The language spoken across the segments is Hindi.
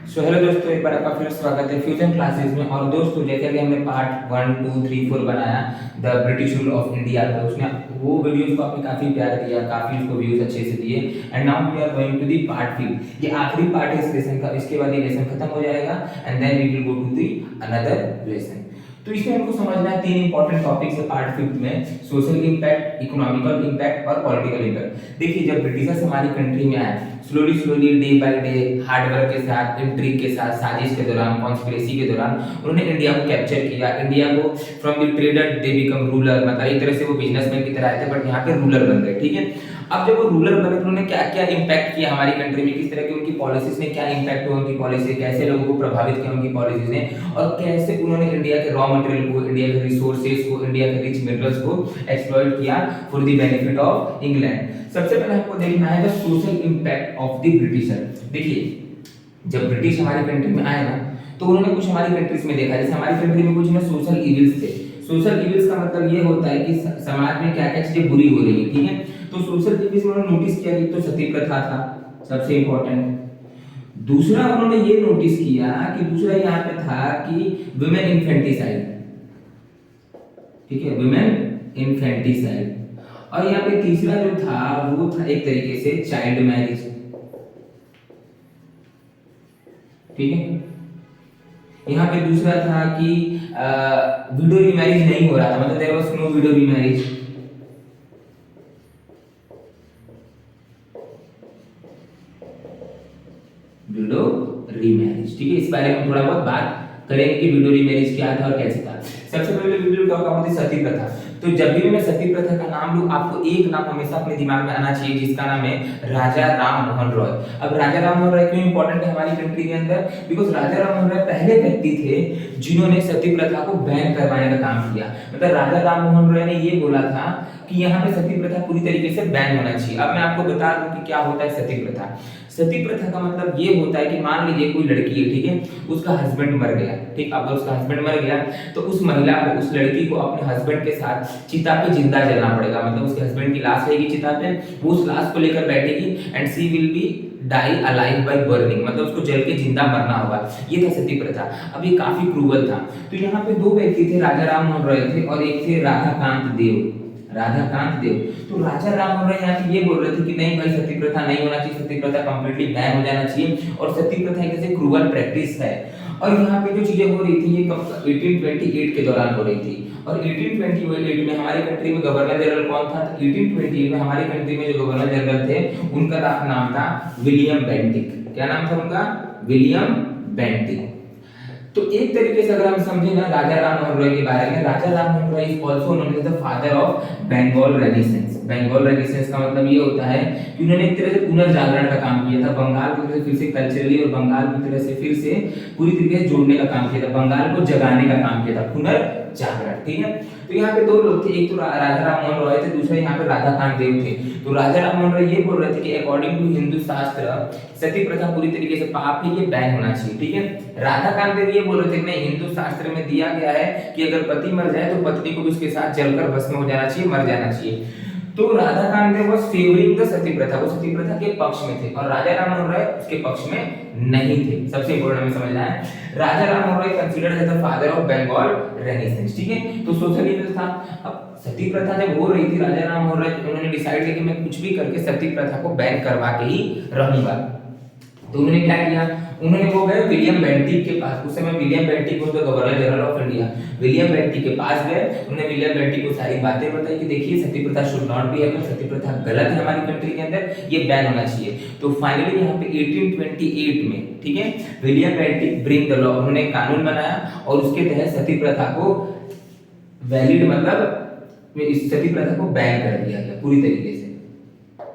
हेलो दोस्तों, एक बार आपका फिर स्वागत है फ्यूजन क्लासेस में। और दोस्तों, जैसे कि हमने पार्ट 1, 2, 3, 4 बनाया the British rule of India, तो उसने वो वीडियोस को आपने काफी प्यार दिया, काफी उसको व्यूज अच्छे से दिए। And now we are going to the part 5। ये आखिरी पार्ट है इस लेसन का। इसके बाद ये लेसन खत्म हो जाएगा and then we will go to the another lesson. तो इसमें हमको समझना है तीन इंपॉर्टेंट टॉपिक्स है पार्ट 5 में: सोशल इंपैक्ट, इकोनॉमिकल इंपैक्ट और पॉलिटिकल इंपैक्ट। देखिए, जब ब्रिटिशर्स हमारी कंट्री में आए, slowly slowly day by day hard work के साथ, इंट्रिग के साथ, साजिश के दौरान, कॉन्स्पिरेसी के दौरान उन्होंने इंडिया को कैप्चर किया। इंडिया को from the trader they become ruler, मतलब एक तरह से वो बिजनेसमैन की तरह आए थे बट यहाँ पे रूलर बन गए। ठीक है, अब जब वो रूलर बने तो उन्होंने क्या क्या इंपैक्ट किया हमारी कंट्री में, किस तरह की उनकी पॉलिसीज ने क्या इंपैक्ट हुआ, उनकी पॉलिसी कैसे लोगों को प्रभावित किया उनकी पॉलिसीज ने, और कैसे उन्होंने इंडिया के रॉ मटेरियल को, इंडिया के रिसोर्सेज को, इंडिया के रिच मिनरल्स को एक्सप्लॉइट किया for the benefit of England. सबसे पहले हमको देखना है the social impact of the britisher. देखिए, जब ब्रिटिश हमारी कंट्री में आए ना, तो उन्होंने कुछ हमारी कंट्रीज में देखा। जैसे हमारी कंट्री में कुछ ना सोशल इविल्स थे। सोशल इविल्स का मतलब ये होता है कि समाज में क्या क्या चीजें बुरी हो रही है। ठीक है, तो सोशल इविल्स में उन्होंने नोटिस किया कि तो सती प्रथा था सबसे इंपॉर्टेंट। दूसरा उन्होंने ये नोटिस किया कि दूसरा यहाँ पे था कि वुमेन इन्फेंटिसाइड। ठीक है, वुमेन इन्फेंटिसाइड। और यहाँ पे तीसरा जो था वो था एक तरीके से चाइल्ड मैरिज। ठीक है, यहाँ पे दूसरा था कि विडो रीमैरिज नहीं हो रहा था, मतलब there was no widow remarriage. Widow remarriage. ठीक है, इस बारे में थोड़ा बहुत बात करेंगे कि विडो रीमैरिज क्या था और कैसे था। सबसे पहले we will talk about the sati pratha. तो जब भी मैं सती प्रथा का नाम लूं, आपको एक नाम हमेशा अपने दिमाग में आना चाहिए, जिसका नाम है राजा राम मोहन रॉय। अब राजा राम मोहन रॉय क्यों इंपॉर्टेंट है हमारी कंट्री के अंदर? बिकॉज राजा राम मोहन रॉय पहले व्यक्ति थे जिन्होंने सती प्रथा को बैन करवाने का काम किया। मतलब राजा राम मोहन रॉय ने ये बोला था कि यहाँ पे सती प्रथा पूरी तरीके से बैन होना चाहिए। अब मैं आपको बता दूं कि क्या होता है सती प्रथा। सती प्रथा का मतलब ये होता है कि मान लीजिए कोई लड़की है, ठीक है, उसका हस्बैंड मर गया। ठीक, अब उसका हस्बैंड मर गया तो उस महिला को, उस लड़की को अपने हस्बैंड के साथ चिता पे जिंदा जलना पड़ेगा। मतलब उसके हस्बैंड की लाश रहेगी चिता पे, वो उस लाश को लेकर बैठेगी and she will be die alive by burning, मतलब उसको जल के जिंदा मरना होगा। ये था सती प्रथा। अब ये काफी क्रूवल था। तो यहाँ पे दो व्यक्ति थे, राजा राम मोहन रॉय थे और एक थे राधाकांत देव। राधाकांत देव। तो राजा राम मोहन रॉय यहाँ पे ये बोल रहे थे कि नहीं भाई, सती प्रथा नहीं होना चाहिए, सती प्रथा कंप्लीटली बैन हो जाना चाहिए और सती प्रथा एक ऐसे क्रूवल प्रैक्टिस है। और यहाँ पे जो चीजें हो रही थी ये 1828 के दौरान हो रही थी। और 1828 में हमारी कंट्री में गवर्नर जनरल कौन था? तो 1828 में हमारी कंट्री में जो गवर्नर जनरल थे उनका नाम था विलियम बेंटिक। क्या नाम था उनका? William Bentinck. तो एक तरीके से अगर हम समझे ना राजा राम मोहन रॉय के बारे में, Raja Ram Mohan Roy is also known as the father of Bengal renaissance. Bengal renaissance का मतलब ये होता है कि उन्होंने एक तरह से पुनर्जागरण का काम किया था। बंगाल को फिर से कल्चरली और बंगाल की तरह से फिर से पूरी तरीके से जोड़ने का काम किया था, बंगाल को जगाने का काम किया था, पुनर्जागरण। ठीक है, तो यहाँ पे दो लोग थे, एक तो राजा राम मोहन रॉय थे, दूसरे यहाँ पे राधाकांत देव थे। तो राजा राम मोहन रॉय ये बोल रहे थे कि अकॉर्डिंग टू हिंदू शास्त्र सती प्रथा पूरी तरीके से पाप है, ये बैन होना चाहिए। ठीक है, राधाकांत देव ये बोल रहे थे कि नहीं, हिंदू शास्त्र में दिया गया है कि अगर पति मर जाए तो पत्नी को भी उसके साथ जलकर भस्म हो जाना चाहिए, मर जाना चाहिए। तो राधाकांत देव वाज फेवरिंग द सती प्रथा, वो सती प्रथा के पक्ष में थे और राजा राम मोहन रॉय उसके पक्ष में नहीं थे। सबसे इंपॉर्टेंट हमें समझना है, Raja Ram Mohan Roy considered as the father of Bengal renaissance. ठीक है, तो सोशल इविल था। अब सती प्रथा जब हो रही थी, राजा राम मोहन रॉय उन्होंने डिसाइड किया कि मैं कुछ भी करके सती प्रथा को बैन करवा के ही रहूंगा। तो उन्होंने क्या किया, उन्होंने वो गए विलियम बेंटिक के पास। उस समय विलियम बेंटिक को governor general of India, William Bentinck के पास गए। उन्होंने विलियम बेंटिक को सारी बातें बताई कि देखिए सती प्रथा शुड नॉट बी हैपन, सती प्रथा गलत है हमारी कंट्री के अंदर, ये बैन होना चाहिए। तो फाइनली यहाँ पे 1828 में, ठीक है, William Bentinck bring the law, उन्होंने कानून बनाया और उसके तहत सती प्रथा को वैलिड, मतलब इस सती प्रथा को बैन कर दिया गया पूरी तरीके से।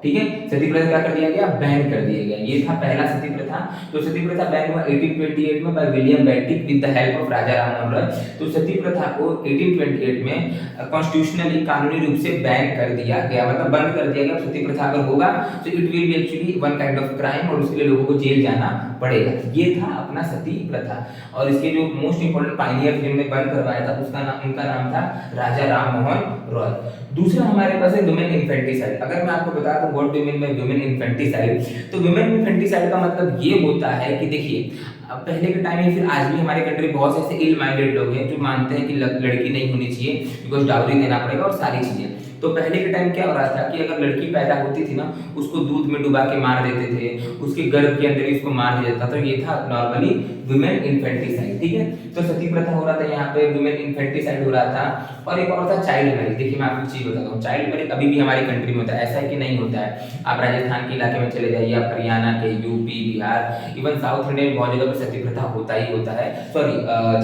ठीक है, सती प्रथा क्या कर दिया गया? बैन कर दिया गया। ये था पहला सती प्रथा। तो सती प्रथा बैन हुआ 1828 में by William Bentinck with the help of Raja Ram Mohan Roy. तो सती प्रथा को 1828 में कॉन्स्टिट्यूशनली, कानूनी रूप से बैन कर दिया गया, मतलब बंद कर दिया गया। सती प्रथा अगर होगा तो it will be actually one kind of crime और उसके लिए लोगों को जेल जाना पड़ेगा। ये था अपना सती प्रथा। और इसके जो मोस्ट इंपोर्टेंट पायनियर जिन्होंने बंद करवाया था उनका नाम था राजा राम मोहन रॉय। दूसरा हमारे पास है वुमेन इन्फेंटिसाइड। अगर मैं आपको बता दूं था what do you mean by women infanticide. तो वुमेन इन्फेंटिसाइड का मतलब ये होता है कि देखिए अब पहले के टाइम में फिर आज भी हमारे कंट्री बहुत से ऐसे इल माइंडेड लोग हैं जो मानते हैं कि लड़की नहीं होनी चाहिए बिकॉज डाउरी देना पड़ेगा और सारी चीजें। तो पहले के टाइम क्या हो रहा था कि अगर लड़की पैदा होती थी ना उसको दूध में डुबा के मार देते थे, उसके गर्भ के अंदर ही उसको मार दिया जाता था। तो ये था नॉर्मली वुमेन इन्फेंटिसाइड, ठीक है। तो सती प्रथा हो रहा था यहाँ पे, वुमेन इन्फेंटिसाइड हो रहा था, और एक और था चाइल्ड मैरिज। देखिए मैं आपको चीज बताता हूँ, चाइल्ड मैरिज अभी भी हमारी कंट्री में होता है, ऐसा है कि नहीं होता है। आप राजस्थान के इलाके में चले जाइए, आप हरियाणा के, UP, Bihar, even south India में बहुत जगह पर सती प्रथा होता ही होता है, सॉरी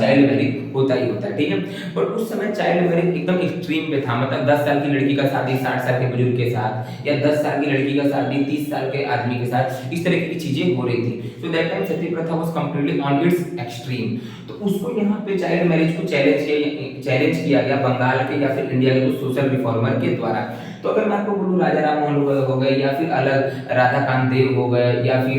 चाइल्ड मैरिज होता ही होता है, ठीक है। बट उस समय चाइल्ड मैरिज एकदम एक्सट्रीम पे था, मतलब 10 साल की लड़की का शादी 60 साल के बुजुर्ग के साथ, या 10 साल की लड़की का शादी 30 साल के आदमी के साथ, इस तरह की चीजें हो रही थी। सो दैट टाइम सती प्रथा was completely on it's extreme. तो उसको यहाँ पे चाइल्ड मैरिज को चैलेंज किया गया बंगाल के या फिर इंडिया के कुछ सोशल रिफॉर्मर के द्वारा। तो अगर मैं आपको बोलूँ राजा राम मोहन हो गए, या फिर अलग राधाकांत देव हो गए, या फिर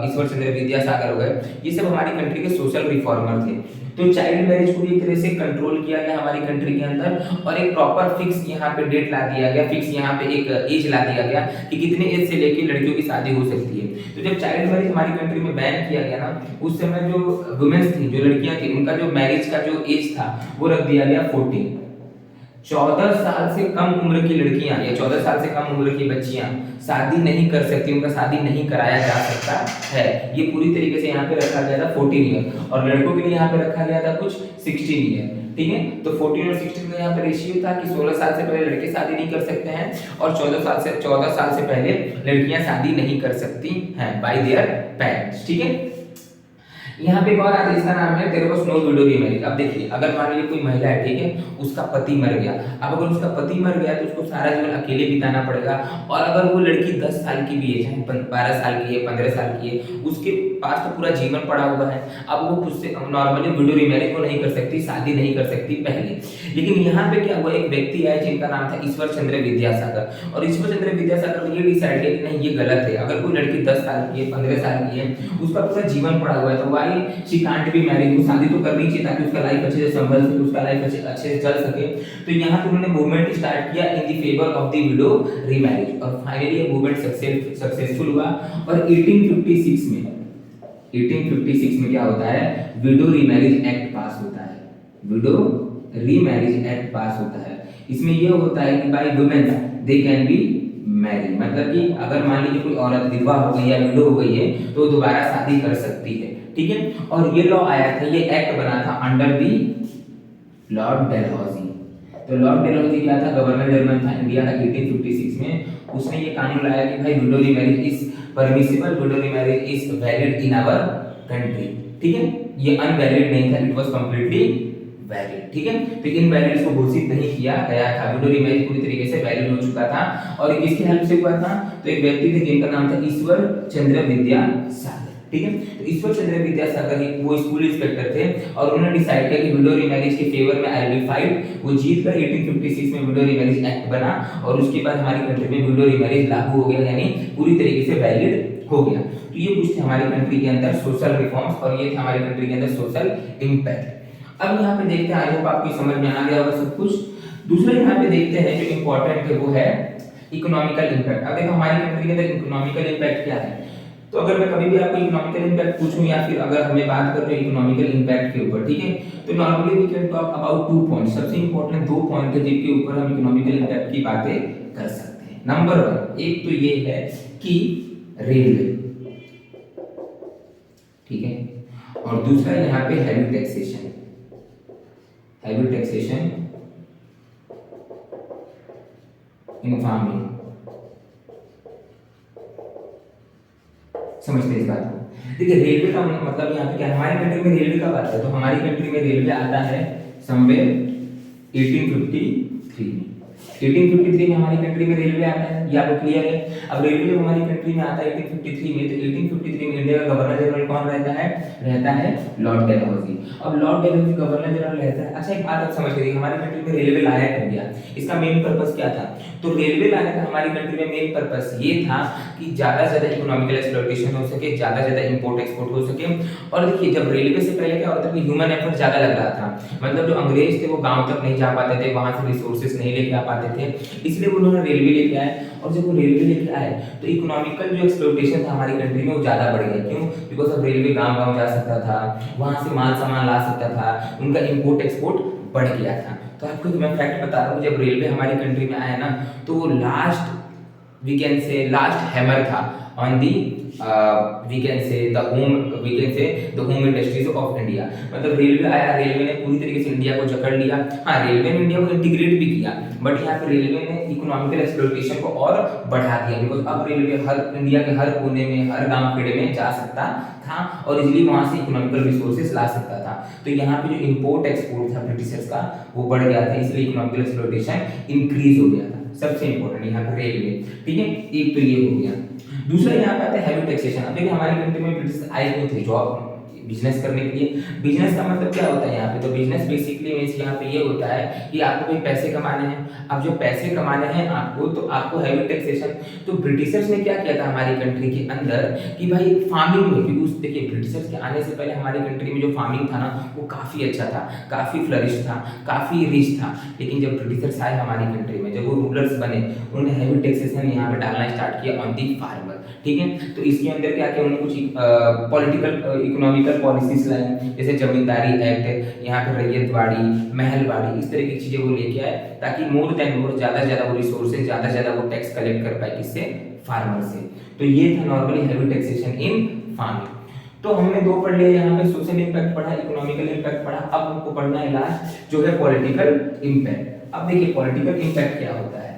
ईश्वर चंद्र विद्यासागर हो गए, ये सब हमारी कंट्री के सोशल रिफॉर्मर थे। तो चाइल्ड मैरिज को भी एक तरह से कंट्रोल किया गया हमारी कंट्री के अंदर, और एक प्रॉपर फिक्स यहाँ पे डेट ला दिया गया, फिक्स यहाँ पे एक एज ला दिया गया कि कितने एज से लेके लड़कियों की शादी हो सकती है। तो जब चाइल्ड मैरिज हमारी कंट्री में बैन किया गया ना, उस समय जो वुमेन्स थी, जो लड़कियां थी, उनका जो मैरिज का जो एज था वो रख दिया गया 14। 14 साल से कम उम्र की लड़कियां या 14 साल से कम उम्र की बच्चियां शादी नहीं कर सकती, उनका शादी नहीं कराया जा सकता है। ये पूरी तरीके से यहाँ पे रखा गया था 14 ईयर, और लड़कों के लिए यहाँ पे रखा गया था कुछ 16 ईयर, ठीक है। तो 14 और 16 का यहाँ पे रेशियो था कि 16 साल से पहले लड़के शादी नहीं कर सकते हैं, और 14 साल से पहले लड़कियां शादी नहीं कर सकती हैं बाय देयर पेरेंट्स, ठीक है। यहाँ पे एक और आता है, इसका नाम है there was no widow remarriage. अब देखिए अगर मान लीजिए कोई महिला है, ठीक है, उसका पति मर गया, अब अगर उसका पति मर गया तो उसको सारा जीवन अकेले बिताना पड़ेगा, और अगर वो लड़की 10 साल की भी है, चाहे 12 साल की है, 15 साल की है, उसके पास तो पूरा जीवन पड़ा हुआ है। अब वो खुद से नॉर्मली विडो रीमैरिज को नहीं कर सकती, शादी नहीं कर सकती पहले। लेकिन यहाँ पे क्या हुआ, एक व्यक्ति आया जिनका नाम था ईश्वर चंद्र विद्यासागर, और ईश्वर चंद्र विद्यासागर ने ये डिसाइड किया कि नहीं ये गलत है। अगर कोई लड़की 10 साल की है, 15 साल की है, उसका पूरा जीवन पड़ा हुआ है, तो why she can't be married, वो शादी तो करनी चाहिए ताकि उसका लाइफ अच्छे से संभल सके, उसका लाइफ अच्छे से चल सके। तो यहाँ पे उन्होंने मूवमेंट स्टार्ट किया in the favour of the widow remarriage, और फाइनली ये मूवमेंट सक्सेसफुल हुआ। और 1856 में क्या होता है, विडो रीमैरिज एक्ट पास होता है, विडो रीमैरिज एक्ट पास होता है। इसमें यह होता है कि by women they can be married, मतलब कि अगर मान लीजिए कोई औरत विधवा हो गई या विडो हो गई है तो दोबारा शादी कर सकती है, ठीक है। और ये लॉ आया था, ये एक्ट बना था अंडर दी लॉर्ड डेलहौजी। तो लॉर्ड डेलहौजी क्या था, गवर्नर जनरल था इंडिया का 1856 में। उसने ये कानून लाया कि भाई widow remarriage is permissible, widow remarriage is valid in our country, ठीक है। ये अनवैलिड नहीं था, इट वाज कंप्लीटली वैलिड, ठीक है। तो इनवैलिड इसको घोषित नहीं किया गया था, विडो रीमैरिज पूरी तरीके से वैलिड हो चुका था। और किसकी हेल्प से हुआ था, तो एक व्यक्ति थे जिनका नाम था ईश्वर चंद्र विद्यासागर, ठीक है। तो ईश्वर चंद्र विद्यासागर वो स्कूल इंस्पेक्टर थे, और उन्होंने डिसाइड किया कि विडो रीमैरिज के फेवर में आई विल फाइट। वो जीत कर 1856 में विडो रीमैरिज एक्ट बना, और उसके बाद हमारी कंट्री में विडो रीमैरिज लागू हो गया, यानी पूरी तरीके से वैलिड हो गया। तो ये कुछ थे हमारी कंट्री के अंदर सोशल रिफॉर्म्स, और ये थे हमारी कंट्री के अंदर सोशल इम्पैक्ट। अब यहाँ पे देखते हैं, आई होप आपको समझ में आ गया होगा सब कुछ। दूसरा यहाँ पे देखते हैं जो इम्पोर्टेंट है वो है इकोनॉमिकल इम्पैक्ट। अब देखो हमारी कंट्री के अंदर इकोनॉमिकल इम्पैक्ट क्या है। तो अगर मैं कभी भी आपको इकोनॉमिकल इम्पैक्ट पूछूं, या फिर अगर हमें बात कर रहे हैं इकोनॉमिकल इम्पैक्ट के ऊपर, ठीक है, तो normally we can talk about 2 points. सबसे इंपॉर्टेंट 2 पॉइंट है जिनके ऊपर हम इकोनॉमिकल इम्पैक्ट की बातें कर सकते हैं। नंबर 1, एक तो ये है कि रेलवे, ठीक है, और दूसरा यहाँ पे heavy taxation. Heavy taxation in farming, समझते हैं इस बात को। देखिए रेलवे का मतलब यहाँ पे क्या है, हमारी कंट्री में रेलवे कब आता है, तो हमारी कंट्री में रेलवे आता है समवेयर 1853 में। 1853 में हमारी कंट्री में रेलवे आता है, ये आपको क्लियर है। अब रेलवे हमारी कंट्री में आता है 1853 में, तो 1853 में इंडिया का गवर्नर जनरल कौन रहता है लॉर्ड डेलहौजी। अब लॉर्ड डेलहौजी गवर्नर जनरल रहता है। अच्छा एक बात आप समझ लीजिए, हमारी कंट्री में रेलवे लाया क्यों गया, इसका मेन पर्पस क्या था। तो रेलवे लाने का हमारी कंट्री में मेन पर्पस ये था कि ज्यादा से ज्यादा इकोनॉमिकल एक्सप्लॉयटेशन हो सके, ज्यादा से ज्यादा इंपोर्ट एक्सपोर्ट हो सके। और देखिए जब रेलवे से पहले क्या होता था कि ह्यूमन एफर्ट ज्यादा लग रहा था, मतलब जो अंग्रेज थे वो गांव तक नहीं जा पाते थे, वहां से रिसोर्सेज नहीं लेके आ पाते थे, इसलिए उन्होंने रेलवे लेके आए। और जब वो रेलवे लेके आए तो इकोनॉमिकल जो एक्सप्लोटेशन था हमारी कंट्री में वो ज़्यादा बढ़ गया। क्यों? बिकॉज अब रेलवे गांव गांव जा सकता था, वहाँ से माल सामान ला सकता था, उनका इम्पोर्ट एक्सपोर्ट बढ़ गया था। तो आपको मैं फैक्ट बता रहा हूँ, जब रेलवे हमारी कंट्री में आया ना तो वो last we can say last hammer था on the we can say the home industries of India. मतलब रेलवे आया, रेलवे ने पूरी तरीके से इंडिया को जकड़ लिया। हाँ, रेलवे ने इंडिया को इंटीग्रेट भी किया, बट यहाँ पे रेलवे ने इकोनॉमिकल एक्सप्लोटेशन को और बढ़ा दिया। बिकॉज अब रेलवे हर इंडिया के हर कोने में, हर गांव खेड़े में जा सकता था और इजिली वहां से इकोनॉमिकल रिसोर्सेज ला सकता था। तो यहाँ पे जो इम्पोर्ट एक्सपोर्ट था ब्रिटिशर्स का वो बढ़ गया था, इसलिए इकोनॉमिकल एक्सप्लोटेशन इंक्रीज हो गया था। सबसे इंपॉर्टेंट यहाँ पे रेलवे, ठीक है, एक तो ये हो गया। दूसरा यहाँ पे आता है हैवी टैक्सेशन। अब देखिए हमारी कंट्री में ब्रिटिश आए हुए थे जॉब बिजनेस करने के लिए। बिजनेस का मतलब क्या होता है यहाँ पे? तो बिजनेस बेसिकली मींस यहाँ पे ये होता है कि आपको कोई पैसे कमाने हैं। अब जो पैसे कमाने हैं आपको, तो आपको हैवी टैक्सेशन। तो ब्रिटिशर्स ने क्या किया था हमारी कंट्री के अंदर कि भाई फार्मिंग में, क्योंकि उस देखिए ब्रिटिशर्स के आने से पहले हमारी कंट्री में जो फार्मिंग था ना वो काफी अच्छा था, काफी फ्लरिश था, काफी रिच था। लेकिन जब ब्रिटिशर्स आए हमारी कंट्री में, जब वो रूलर्स बने, उन्होंने हैवी टैक्सेशन यहाँ पे डालना स्टार्ट किया ऑन दी फार्मर, ठीक है। तो इसके अंदर क्या किया उन्होंने? कुछ पॉलिटिकल इकोनॉमिकल पॉलिसीज लाई, जैसे जमींदारी एक्ट, यहाँ पे रैयतवाड़ी, महलवाड़ी, इस तरह की चीजें वो लेके आए ताकि मोर देन मोर ज्यादा से ज्यादा वो रिसोर्सेज, ज्यादा से ज्यादा वो टैक्स कलेक्ट कर पाए, किससे? फार्मर से। तो ये था normally heavy taxation in farming. तो हमने दो पढ़ लिया, यहाँ पे सोशल इंपैक्ट पढ़ा, इकोनॉमिकल इंपैक्ट पढ़ा। अब हमको पढ़ना है लास्ट जो है पॉलिटिकल इंपैक्ट। अब देखिए पॉलिटिकल इंपैक्ट क्या होता है।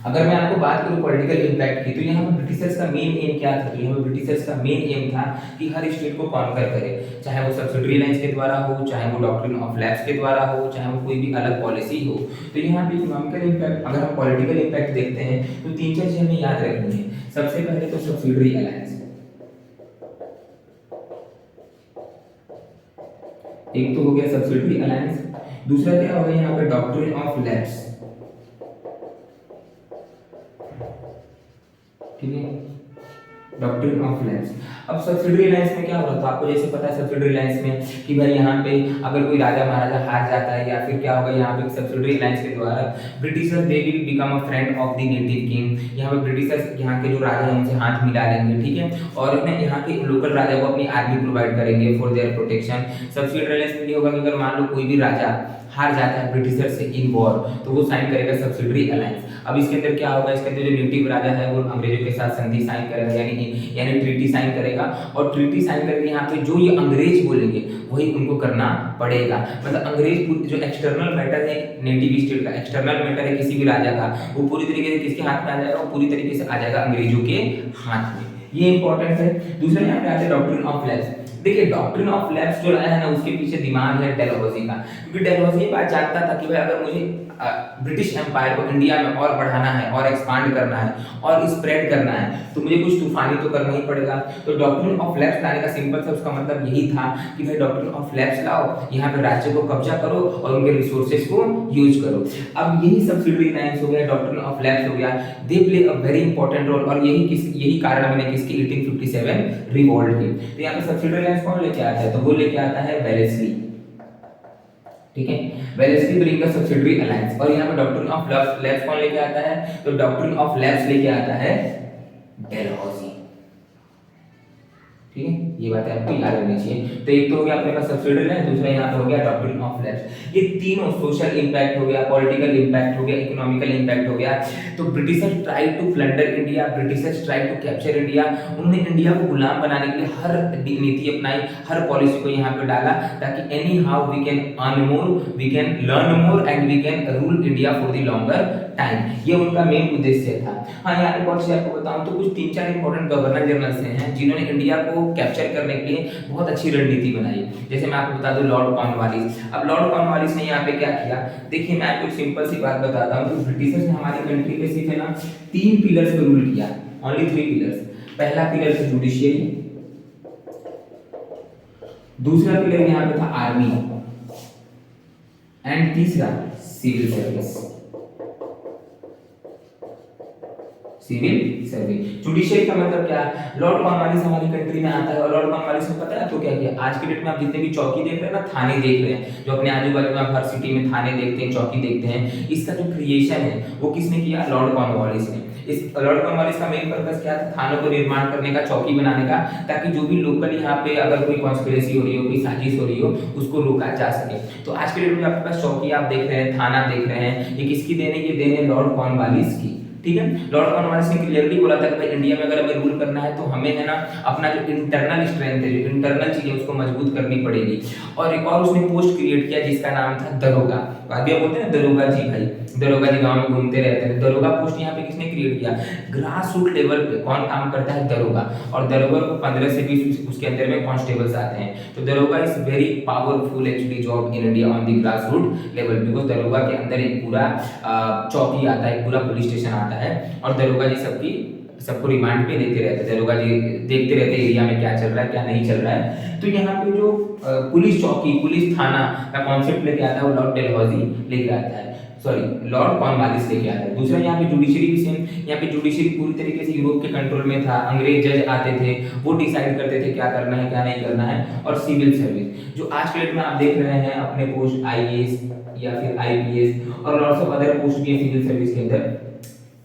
अगर मैं आपको बात करूं पॉलिटिकल इंपैक्ट की, तो यहाँ पे ब्रिटिशर्स का मेन एम क्या था? तो यहाँ पे ब्रिटिशर्स का मेन एम था कि हर स्टेट को कॉन्कर करे, चाहे वो सब्सिडरी लाइंस के द्वारा हो, चाहे वो डॉक्ट्रिन ऑफ लैप्स के द्वारा हो, चाहे वो कोई भी अलग पॉलिसी हो। तो यहाँ पे इकोनॉमिकल इंपैक्ट, अगर हम पॉलिटिकल इंपैक्ट देखते हैं तो तीन चार चीजें हमें याद रखनी है। सबसे पहले तो सब्सिडरी अलायंस, एक तो हो गया सब्सिडरी अलायंस। दूसरा क्या होगा यहाँ पे? डॉक्ट्रिन ऑफ लैप्स, ठीक है, डॉक्ट्रिन ऑफ लैप्स। अब सब्सिडरी लाइंस में क्या होता है? तो आपको जैसे पता है सब्सिडरी लाइंस में कि भाई यहाँ पे अगर कोई राजा महाराजा हार जाता है या फिर क्या होगा, यहाँ पे सब्सिडरी लाइंस के द्वारा Britishers they will become a friend of the native king. यहाँ पे ब्रिटिशर्स यहाँ के जो राजा हैं उनसे हाथ मिला लेंगे, ठीक है, और उन्हें यहाँ के लोकल राजा को अपनी आर्मी प्रोवाइड करेंगे for their protection. Subsidiary lines में ये होगा कि अगर मान लो कोई भी राजा हार जाता है ब्रिटिशर से इन वॉर, तो वो साइन करेगा सब्सिडरी अलायंस। अब इसके अंदर क्या होगा? इसके अंदर जो नेटिव राजा है वो अंग्रेजों के साथ संधि साइन करेगा, यानी ट्रीटी साइन करेगा, और ट्रीटी साइन करके यहाँ पे जो ये अंग्रेज बोलेंगे वही उनको करना पड़ेगा। मतलब अंग्रेज जो एक्सटर्नल मैटर है नेटिव स्टेट का, एक्सटर्नल मैटर है किसी भी राजा का, वो पूरी तरीके से किसके हाथ में आ जाएगा? वो पूरी तरीके से आ जाएगा अंग्रेजों के हाथ में। ये इंपॉर्टेंट है। दूसरा यहाँ पे आता है डॉक्ट्रिन ऑफ लैप्स। देखिए डॉक्ट्रिन ऑफ लैप्स जो लाया है ना उसके पीछे दिमाग है डेलहौजी का, क्योंकि डेलहौजी ये बात जानता था कि भाई अगर मुझे ब्रिटिश एम्पायर को इंडिया में और बढ़ाना है और एक्सपांड करना है और स्प्रेड करना है तो मुझे कुछ तूफानी तो करना ही पड़ेगा। तो डॉक्ट्रिन ऑफ लैप्स लाने का सिंपल सा उसका मतलब यही था कि भाई डॉक्ट्रिन ऑफ लैप्स लाओ, यहाँ पे राज्य को कब्जा करो और उनके रिसोर्सेज को यूज करो। अब यही सब्सिडरी लाइंस हो गया, डॉक्ट्रिन ऑफ लैप्स हो गया, they play a very important role, और यही कारण बने किसकी? 1857 रिवॉल्ट की। तो यहाँ पे सब्सिडरी लाइंस कौन लेके आता है? तो वो लेके आता है वेलेस्ली, ठीक है, Wellesley bring the subsidiary alliance. और यहाँ पे डॉक्ट्रिन ऑफ लैप्स कौन लेके आता है? तो डॉक्ट्रिन ऑफ लैप्स लेके आता है डेलहौजी, ठीक है। ये बात आपको याद रखनी चाहिए। तो एक तो हो गया अपने पास सब्सिडरी लाइन, दूसरा यहाँ पे हो गया डॉक्ट्रिन ऑफ लैप्स। ये तीनों सोशल इंपैक्ट हो गया, पॉलिटिकल इंपैक्ट हो गया, इकोनॉमिकल इंपैक्ट हो गया। तो Britishers try to plunder India, Britishers try to capture India. उन्होंने इंडिया को गुलाम बनाने के लिए हर नीति अपनाई, हर पॉलिसी को यहाँ पे डाला ताकि anyhow we can earn more, we can learn more and we can rule India for the longer time. ये उनका मेन उद्देश्य था। हाँ, यहाँ पे बहुत से आपको बताऊं तो कुछ 3-4 इंपॉर्टेंट गवर्नर जनरल्स हैं जिन्होंने इंडिया को कैप्चर करने के लिए बहुत अच्छी रणनीति बनाई। जैसे मैं आपको बता दूं लॉर्ड कॉर्नवालिस। अब लॉर्ड कॉर्नवालिस ने यहाँ पे क्या किया? देखिए मैं आपको एक सिंपल सी बात बताता हूँ कि ब्रिटिशर्स ने हमारी कंट्री पे सिर्फ है ना 3 पिलर्स पे रूल किया, ओनली 3 पिलर्स। पहला पिलर था जुडिशियरी, दूसरा पिलर यहाँ पे था आर्मी, एंड तीसरा civil service. Civil service. Judiciary का मतलब क्या है? लॉर्ड कॉर्नवालिस हमारी कंट्री में आता है और लॉर्ड कॉर्नवालिस ने पता है आपको क्या किया? आज के डेट में आप जितने भी चौकी देख रहे हैं ना, थाने देख रहे हैं, जो अपने आजू बाजू में आप हर सिटी में थाने देखते हैं, चौकी देखते हैं, इसका जो क्रिएशन है वो किसने किया? लॉर्ड कॉर्नवालिस ने। इस लॉर्ड कॉर्नवालिस का मेन पर्पस क्या था? थानों को निर्माण करने का, चौकी बनाने का, ताकि जो भी लोकल यहाँ पे अगर कोई कॉन्स्पिरेसी हो रही हो, कोई साजिश हो रही हो, उसको रोका जा सके। तो आज के डेट में आपके पास चौकी आप देख रहे हैं, थाना देख रहे हैं, ये किसकी देन है? ये देन है लॉर्ड कॉर्नवालिस की। ठीक है, लॉर्ड कॉर्नवालिस ने क्लियरली बोला था कि भाई इंडिया में अगर हमें रूल करना है तो हमें है ना अपना जो इंटरनल स्ट्रेंथ है, जो इंटरनल चीजें उसको मजबूत करनी पड़ेगी। और एक और उसने पोस्ट क्रिएट किया जिसका नाम था दरोगा। आगे बोलते हैं दरोगा जी, भाई दरोगा जी गांव में घूमते रहते हैं। दरोगा पोस्ट यहाँ पे किसने क्रिएट किया? ग्रास रूट लेवल पे कौन काम करता है? दरोगा। और दरोगा को 15 से 20 उसके अंदर में कांस्टेबल्स आते हैं। तो दरोगा is very powerful actually job in India on the grass root level, because दरोगा के अंदर एक पूरा चौकी आता है, एक पूरा पुलिस स्टेशन आता है और दरोगा जी सबको रिमांड पे देते रहते हैं। दरोगा जी देखते रहते हैं एरिया में क्या चल रहा है, क्या नहीं चल रहा है। तो यहाँ पे जो पुलिस चौकी, पुलिस थाना का कॉन्सेप्ट लेके आता है वो लॉर्ड डेलहौजी लेके आता है, सॉरी लॉर्ड कॉर्नवालिस लेके आता है। दूसरा यहाँ पे जुडिशरी भी सेम, यहाँ पे जुडिशरी पूरी तरीके से यूरोप के कंट्रोल में था। अंग्रेज जज आते थे, वो डिसाइड करते थे क्या करना है क्या नहीं करना है। और सिविल सर्विस जो आज के डेट में आप देख रहे हैं अपने पोस्ट आईएएस या फिर आईपीएस और लॉट्स ऑफ अदर पोस्ट भी है सिविल सर्विस के अंदर।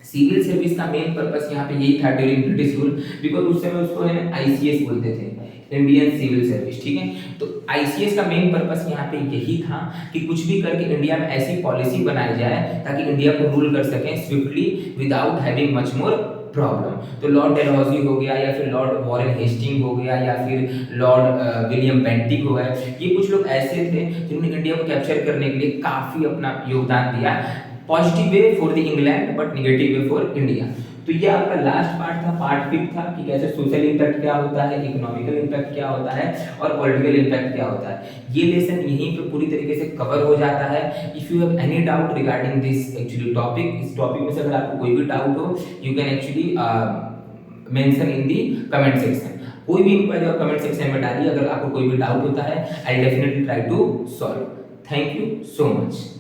सिविल सर्विस का मेन पर्पस यहाँ पे यही था ड्यूरिंग ब्रिटिश रूल, बिकॉज उस समय उसको है ना आईसीएस बोलते थे, इंडियन सिविल सर्विस। ठीक है, तो आईसीएस का मेन पर्पस यहाँ पे यही था कि कुछ भी करके इंडिया में ऐसी पॉलिसी बनाई जाए ताकि इंडिया को रूल कर सकें swiftly without having much more problem. तो लॉर्ड डेलहौजी हो गया या फिर लॉर्ड वॉरेन हेस्टिंग हो गया या फिर लॉर्ड विलियम बेंटिक हो गए, ये कुछ लोग ऐसे थे जिन्होंने इंडिया को कैप्चर करने के लिए काफी अपना योगदान दिया। Positive way for the England but negative way for India. तो ये आपका लास्ट पार्ट था, पार्ट 5 था कि कैसे सोशल इंपैक्ट क्या होता है, इकोनॉमिकल इंपैक्ट क्या होता है और पॉलिटिकल इंपैक्ट क्या होता है। ये लेसन यहीं पे पूरी तरीके से कवर हो जाता है। If you have any doubt regarding this actually topic, इस टॉपिक में से अगर आपको कोई भी डाउट हो you can actually mention in the comment section. कोई भी इंक्वायरी कमेंट सेक्शन में डालिए, अगर आपको कोई भी डाउट होता है I definitely try to solve. Thank you so much.